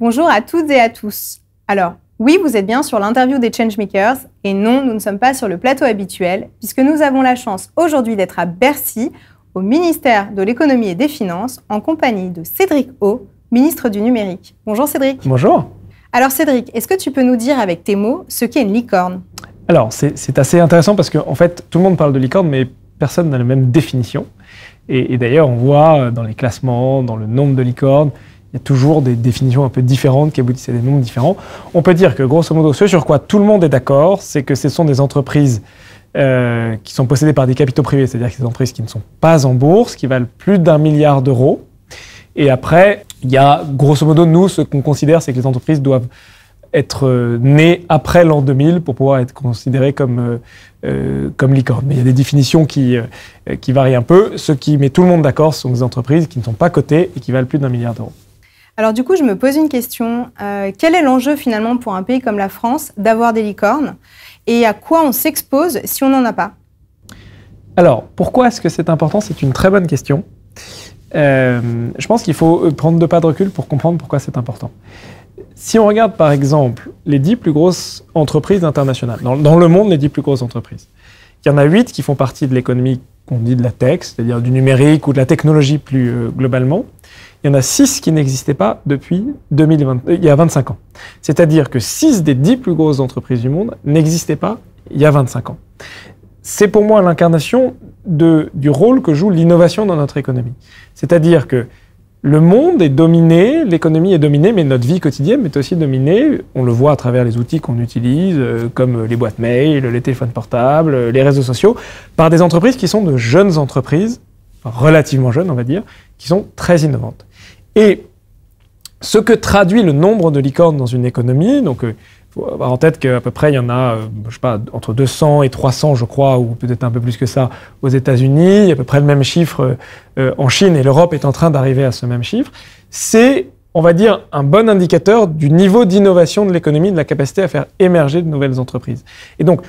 Bonjour à toutes et à tous. Alors, oui, vous êtes bien sur l'interview des Changemakers, et non, nous ne sommes pas sur le plateau habituel, puisque nous avons la chance aujourd'hui d'être à Bercy, au ministère de l'économie et des finances, en compagnie de Cédric O, ministre du numérique. Bonjour Cédric. Bonjour. Alors Cédric, est-ce que tu peux nous dire avec tes mots ce qu'est une licorne? Alors, c'est assez intéressant parce qu'en fait, tout le monde parle de licorne, mais personne n'a la même définition. Et d'ailleurs, on voit dans les classements, dans le nombre de licornes, il y a toujours des définitions un peu différentes qui aboutissent à des nombres différents. On peut dire que, grosso modo, ce sur quoi tout le monde est d'accord, c'est que ce sont des entreprises qui sont possédées par des capitaux privés, c'est-à-dire que c'est des entreprises qui ne sont pas en bourse, qui valent plus d'1 milliard d'euros. Et après, il y a, grosso modo, nous, ce qu'on considère, c'est que les entreprises doivent être nées après l'an 2000 pour pouvoir être considérées comme licornes. Mais il y a des définitions qui varient un peu. Ce qui met tout le monde d'accord, ce sont des entreprises qui ne sont pas cotées et qui valent plus d'1 milliard d'euros. Alors du coup, je me pose une question. Quel est l'enjeu finalement pour un pays comme la France d'avoir des licornes? Et à quoi on s'expose si on n'en a pas? Alors, pourquoi est-ce que c'est important? C'est une très bonne question. Je pense qu'il faut prendre 2 pas de recul pour comprendre pourquoi c'est important. Si on regarde par exemple les 10 plus grosses entreprises internationales, dans le monde les 10 plus grosses entreprises, il y en a 8 qui font partie de l'économie qu'on dit de la tech, c'est-à-dire du numérique ou de la technologie plus globalement. Il y en a 6 qui n'existaient pas depuis il y a 25 ans. C'est-à-dire que 6 des 10 plus grosses entreprises du monde n'existaient pas il y a 25 ans. C'est pour moi l'incarnation du rôle que joue l'innovation dans notre économie. C'est-à-dire que le monde est dominé, l'économie est dominée, mais notre vie quotidienne est aussi dominée. On le voit à travers les outils qu'on utilise, comme les boîtes mail, les téléphones portables, les réseaux sociaux, par des entreprises qui sont de jeunes entreprises, relativement jeunes on va dire, qui sont très innovantes. Et ce que traduit le nombre de licornes dans une économie, donc il faut avoir en tête qu'à peu près il y en a, je sais pas, entre 200 et 300 je crois, ou peut-être un peu plus que ça aux États-Unis, il y a à peu près le même chiffre en Chine, et l'Europe est en train d'arriver à ce même chiffre. C'est, on va dire, un bon indicateur du niveau d'innovation de l'économie, de la capacité à faire émerger de nouvelles entreprises. Et donc,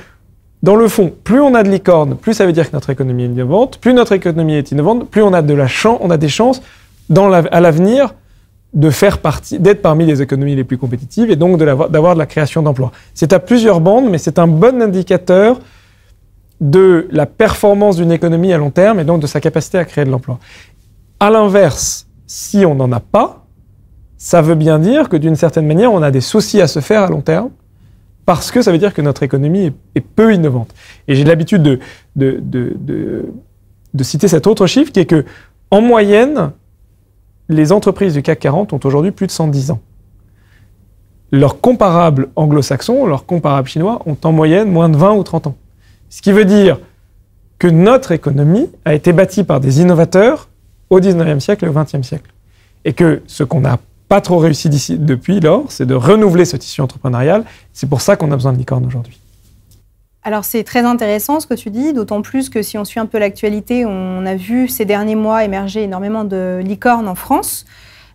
dans le fond, plus on a de licornes, plus ça veut dire que notre économie est innovante, plus notre économie est innovante, plus on a des chances à l'avenir d'être parmi les économies les plus compétitives et donc d'avoir de la création d'emplois. C'est à plusieurs bandes, mais c'est un bon indicateur de la performance d'une économie à long terme et donc de sa capacité à créer de l'emploi. À l'inverse, si on n'en a pas, ça veut bien dire que d'une certaine manière, on a des soucis à se faire à long terme parce que ça veut dire que notre économie est peu innovante. Et j'ai l'habitude de citer cet autre chiffre qui est que, en moyenne, les entreprises du CAC 40 ont aujourd'hui plus de 110 ans. Leurs comparables anglo-saxons, leurs comparables chinois ont en moyenne moins de 20 ou 30 ans. Ce qui veut dire que notre économie a été bâtie par des innovateurs au 19e siècle et au 20e siècle. Et que ce qu'on n'a pas trop réussi depuis lors, c'est de renouveler ce tissu entrepreneurial. C'est pour ça qu'on a besoin de licornes aujourd'hui. Alors c'est très intéressant ce que tu dis, d'autant plus que si on suit un peu l'actualité, on a vu ces derniers mois émerger énormément de licornes en France.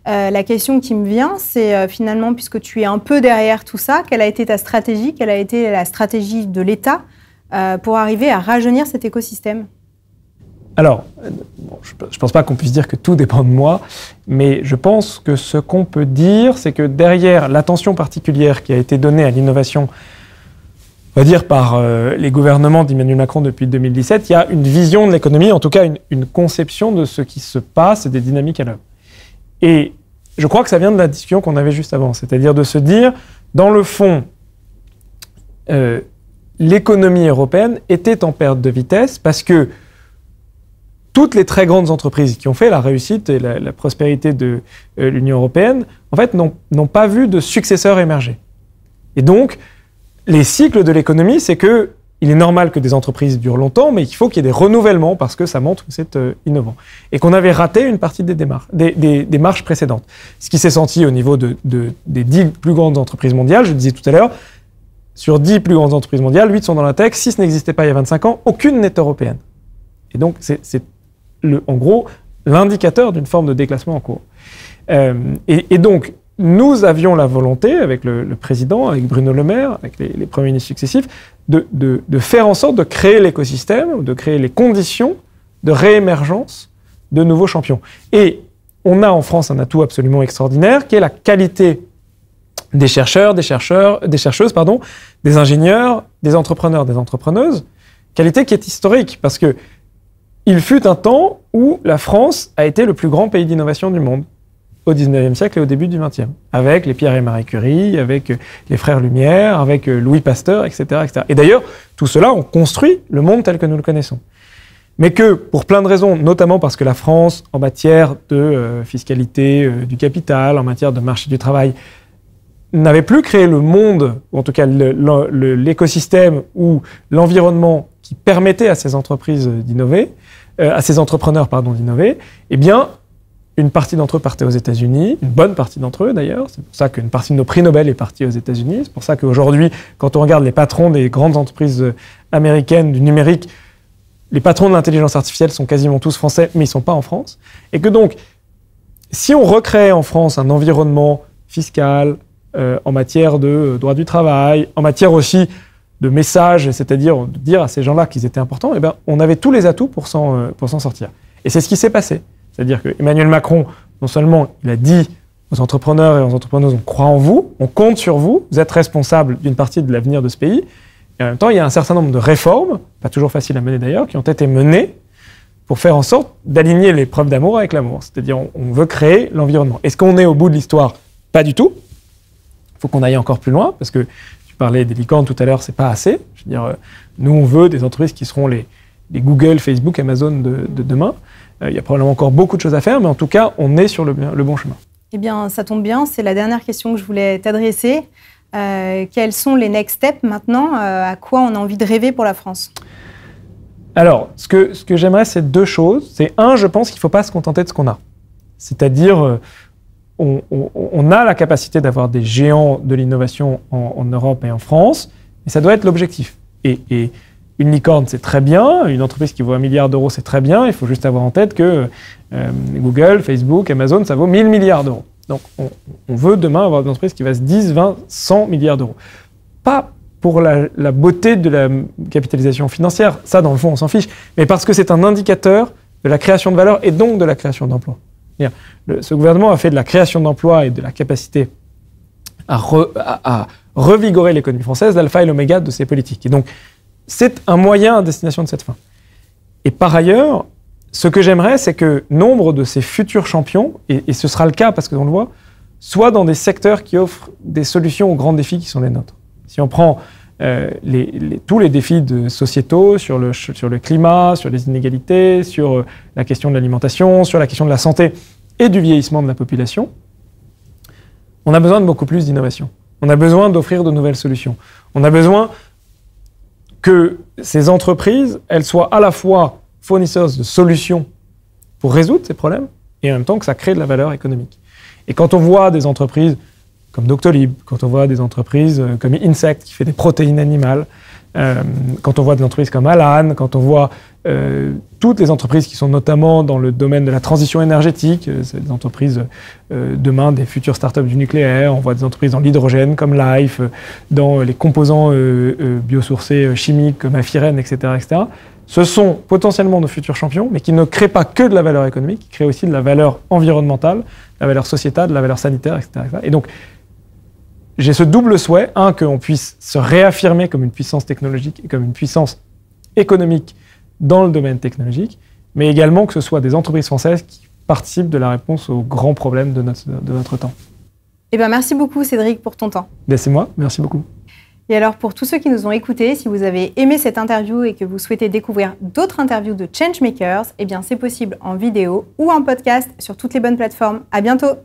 La question qui me vient, c'est finalement, puisque tu es un peu derrière tout ça, quelle a été ta stratégie, quelle a été la stratégie de l'État pour arriver à rajeunir cet écosystème? Alors, je ne pense pas qu'on puisse dire que tout dépend de moi, mais je pense que ce qu'on peut dire, c'est que derrière l'attention particulière qui a été donnée à l'innovation, on va dire par les gouvernements d'Emmanuel Macron depuis 2017, il y a une vision de l'économie, en tout cas une conception de ce qui se passe et des dynamiques à l'œuvre. Et je crois que ça vient de la discussion qu'on avait juste avant, c'est-à-dire de se dire, dans le fond, l'économie européenne était en perte de vitesse parce que toutes les très grandes entreprises qui ont fait la réussite et la prospérité de l'Union européenne, en fait, n'ont pas vu de successeurs émerger. Et donc, les cycles de l'économie, c'est que il est normal que des entreprises durent longtemps, mais il faut qu'il y ait des renouvellements parce que ça montre que c'est innovant. Et qu'on avait raté une partie des marches précédentes. Ce qui s'est senti au niveau des 10 plus grandes entreprises mondiales, je le disais tout à l'heure, sur 10 plus grandes entreprises mondiales, 8 sont dans la tech, 6 n'existaient pas il y a 25 ans, aucune n'est européenne. Et donc, c'est en gros l'indicateur d'une forme de déclassement en cours. Et donc, nous avions la volonté, avec le président, avec Bruno Le Maire, avec les premiers ministres successifs, de faire en sorte de créer l'écosystème, de créer les conditions de réémergence de nouveaux champions. Et on a en France un atout absolument extraordinaire, qui est la qualité des chercheurs, des chercheuses, des ingénieurs, des entrepreneurs, des entrepreneuses. Qualité qui est historique, parce que il fut un temps où la France a été le plus grand pays d'innovation du monde, au 19e siècle et au début du 20e, avec les Pierre et Marie Curie, avec les frères Lumière, avec Louis Pasteur, etc., etc. Et d'ailleurs, tout cela ont construit le monde tel que nous le connaissons. Mais que, pour plein de raisons, notamment parce que la France, en matière de fiscalité du capital, en matière de marché du travail, n'avait plus créé le monde, ou en tout cas l'écosystème ou l'environnement qui permettait à ces entreprises d'innover, à ces entrepreneurs, d'innover, eh bien, une partie d'entre eux partait aux États-Unis, une bonne partie d'entre eux d'ailleurs. C'est pour ça qu'une partie de nos prix Nobel est partie aux États-Unis. C'est pour ça qu'aujourd'hui, quand on regarde les patrons des grandes entreprises américaines du numérique, les patrons de l'intelligence artificielle sont quasiment tous français, mais ils ne sont pas en France. Et que donc, si on recrée en France un environnement fiscal, en matière de droit du travail, en matière aussi de messages, c'est-à-dire de dire à ces gens-là qu'ils étaient importants, eh bien, on avait tous les atouts pour s'en sortir. Et c'est ce qui s'est passé. C'est-à-dire que Emmanuel Macron, non seulement il a dit aux entrepreneurs et aux entrepreneuses, on croit en vous, on compte sur vous, vous êtes responsables d'une partie de l'avenir de ce pays, et en même temps, il y a un certain nombre de réformes, pas toujours faciles à mener d'ailleurs, qui ont été menées pour faire en sorte d'aligner les preuves d'amour avec l'amour. C'est-à-dire, on veut créer l'environnement. Est-ce qu'on est au bout de l'histoire? Pas du tout. Il faut qu'on aille encore plus loin, parce que tu parlais des licornes tout à l'heure, c'est pas assez. Je veux dire, nous, on veut des entreprises qui seront les Google, Facebook, Amazon de demain. Il y a probablement encore beaucoup de choses à faire, mais en tout cas, on est sur le bon chemin. Eh bien, ça tombe bien, c'est la dernière question que je voulais t'adresser. Quels sont les next steps maintenant? À quoi on a envie de rêver pour la France? Alors, ce que j'aimerais, c'est deux choses. C'est un, je pense qu'il ne faut pas se contenter de ce qu'on a. C'est-à-dire, on a la capacité d'avoir des géants de l'innovation en Europe et en France, mais ça doit être l'objectif. Et une licorne, c'est très bien. Une entreprise qui vaut 1 milliard d'euros, c'est très bien. Il faut juste avoir en tête que Google, Facebook, Amazon, ça vaut 1000 milliards d'euros. Donc, on veut demain avoir une entreprise qui vasse 10, 20, 100 milliards d'euros. Pas pour la beauté de la capitalisation financière, ça, dans le fond, on s'en fiche, mais parce que c'est un indicateur de la création de valeur et donc de la création d'emplois. Ce gouvernement a fait de la création d'emplois et de la capacité à revigorer l'économie française l'alpha et l'oméga de ses politiques. Et donc, c'est un moyen à destination de cette fin. Et par ailleurs, ce que j'aimerais, c'est que nombre de ces futurs champions, et ce sera le cas parce qu'on le voit, soient dans des secteurs qui offrent des solutions aux grands défis qui sont les nôtres. Si on prend tous les défis sociétaux sur le climat, sur les inégalités, sur la question de l'alimentation, sur la question de la santé et du vieillissement de la population, on a besoin de beaucoup plus d'innovation. On a besoin d'offrir de nouvelles solutions. On a besoin que ces entreprises, elles soient à la fois fournisseuses de solutions pour résoudre ces problèmes et en même temps que ça crée de la valeur économique. Et quand on voit des entreprises comme Doctolib, quand on voit des entreprises comme Insect qui fait des protéines animales, quand on voit des entreprises comme Alan, quand on voit toutes les entreprises qui sont notamment dans le domaine de la transition énergétique, c'est des entreprises demain des futures startups du nucléaire, on voit des entreprises dans l'hydrogène comme Life, dans les composants biosourcés chimiques comme Afiren, etc., etc. Ce sont potentiellement nos futurs champions, mais qui ne créent pas que de la valeur économique, qui créent aussi de la valeur environnementale, de la valeur sociétale, de la valeur sanitaire, etc., etc. Et donc, j'ai ce double souhait, un, qu'on puisse se réaffirmer comme une puissance technologique et comme une puissance économique dans le domaine technologique, mais également que ce soit des entreprises françaises qui participent de la réponse aux grands problèmes de notre temps. Eh bien, merci beaucoup Cédric pour ton temps. C'est moi, merci beaucoup. Et alors, pour tous ceux qui nous ont écoutés, si vous avez aimé cette interview et que vous souhaitez découvrir d'autres interviews de Changemakers, eh bien, c'est possible en vidéo ou en podcast sur toutes les bonnes plateformes. À bientôt!